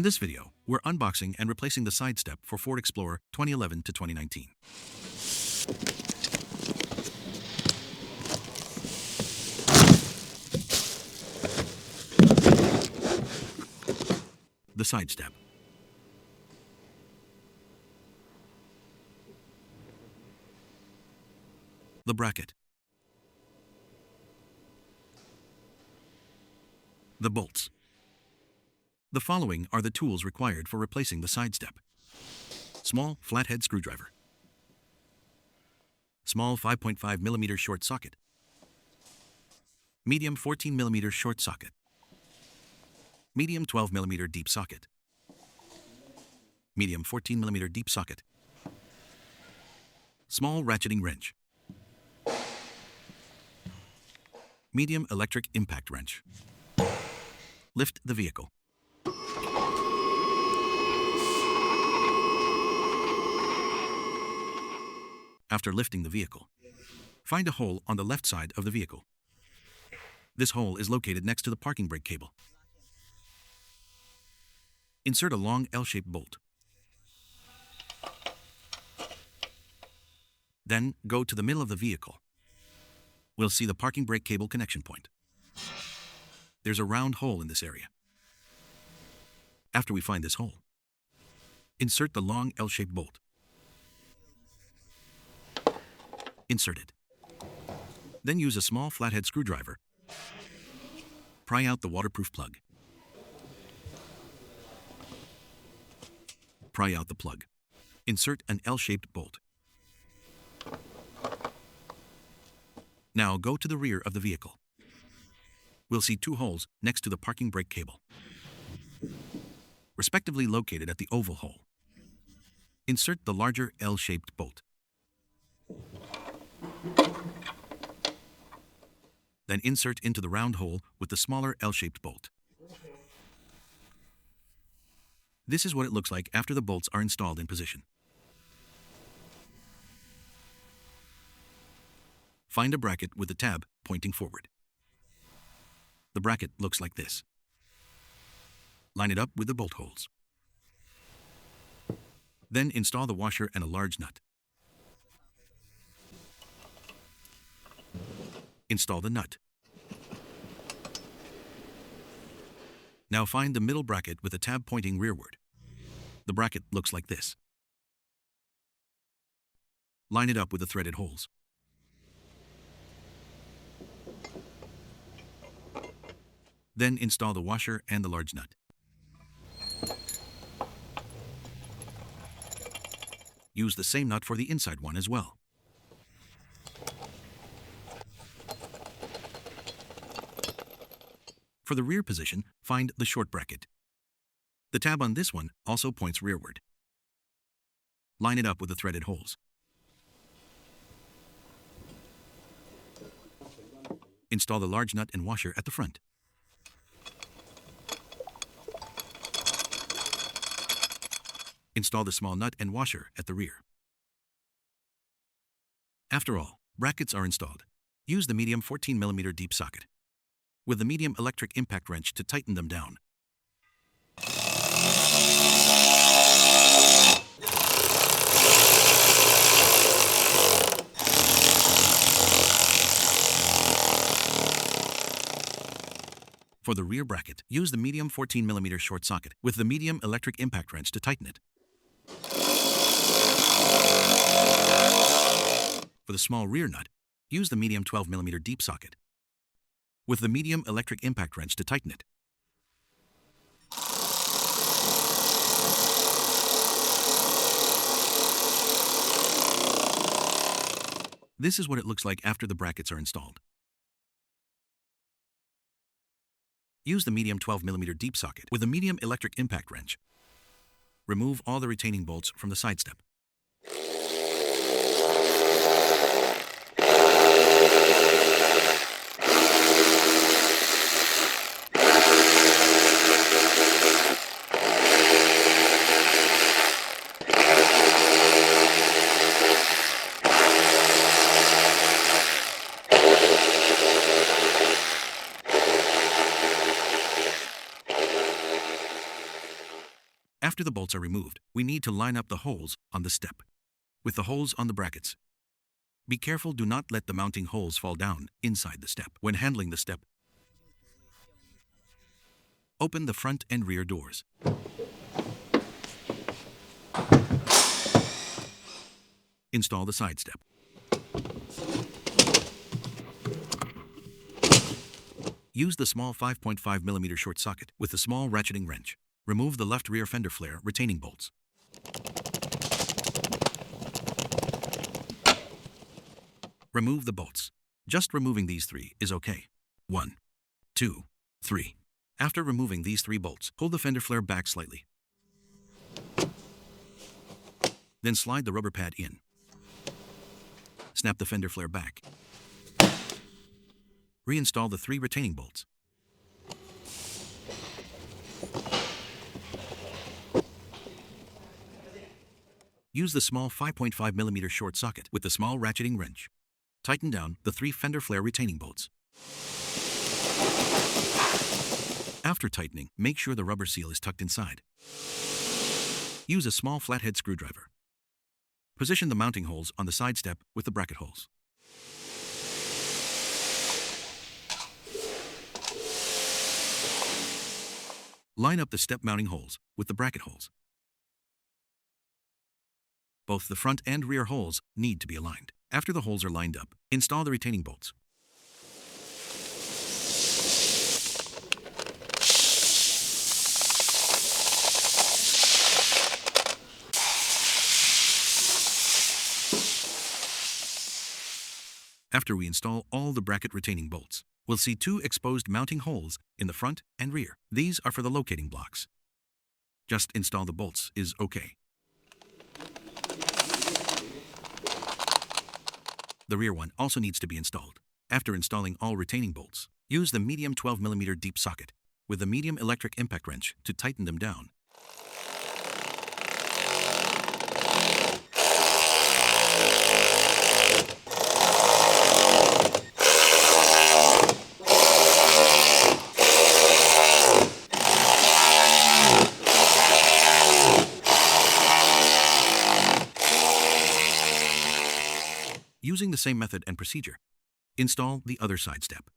this video, we're unboxing and replacing the side step for Ford Explorer 2011 to 2019. The side step. The bracket. The bolts. The following are the tools required for replacing the side step. Small flathead screwdriver. Small 5.5 mm short socket. Medium 14 mm short socket. Medium 12 mm deep socket. Medium 14 mm deep socket. Small ratcheting wrench. Medium electric impact wrench. Lift the vehicle. After lifting the vehicle, find a hole on the left side of the vehicle. This hole is located next to the parking brake cable. Insert a long L-shaped bolt. Then go to the middle of the vehicle. We'll see the parking brake cable connection point. There's a round hole in this area. After we find this hole, insert the long L-shaped bolt. Insert it. Then use a small flathead screwdriver. Pry out the waterproof plug. Pry out the plug. Insert an L-shaped bolt. Now go to the rear of the vehicle. We'll see two holes next to the parking brake cable, respectively located at the oval hole. Insert the larger L-shaped bolt. Then insert into the round hole with the smaller L-shaped bolt. This is what it looks like after the bolts are installed in position. Find a bracket with the tab pointing forward. The bracket looks like this. Line it up with the bolt holes. Then install the washer and a large nut. Install the nut. Now find the middle bracket with the tab pointing rearward. The bracket looks like this. Line it up with the threaded holes. Then install the washer and the large nut. Use the same nut for the inside one as well. For the rear position, find the short bracket. The tab on this one also points rearward. Line it up with the threaded holes. Install the large nut and washer at the front. Install the small nut and washer at the rear. After all, brackets are installed. Use the medium 14 mm deep socket with the medium electric impact wrench to tighten them down. For the rear bracket, use the medium 14 mm short socket with the medium electric impact wrench to tighten it. For the small rear nut, use the medium 12 mm deep socket with the medium electric impact wrench to tighten it. This is what it looks like after the brackets are installed. Use the medium 12 mm deep socket with a medium electric impact wrench. Remove all the retaining bolts from the side step. After the bolts are removed, we need to line up the holes on the step with the holes on the brackets. Be careful, do not let the mounting holes fall down inside the step. When handling the step, open the front and rear doors. Install the side step. Use the small 5.5mm short socket with the small ratcheting wrench. Remove the left rear fender flare retaining bolts. Remove the bolts. Just removing these 3 is okay. 1, 2, 3. After removing these 3 bolts, pull the fender flare back slightly. Then slide the rubber pad in. Snap the fender flare back. Reinstall the 3 retaining bolts. Use the small 5.5mm short socket with the small ratcheting wrench. Tighten down the 3 fender flare retaining bolts. After tightening, make sure the rubber seal is tucked inside. Use a small flathead screwdriver. Position the mounting holes on the side step with the bracket holes. Line up the step mounting holes with the bracket holes. Both the front and rear holes need to be aligned. After the holes are lined up, install the retaining bolts. After we install all the bracket retaining bolts, we'll see 2 exposed mounting holes in the front and rear. These are for the locating blocks. Just install the bolts is okay. The rear one also needs to be installed. After installing all retaining bolts, use the medium 12mm deep socket with the medium electric impact wrench to tighten them down. Using the same method and procedure, install the other side step.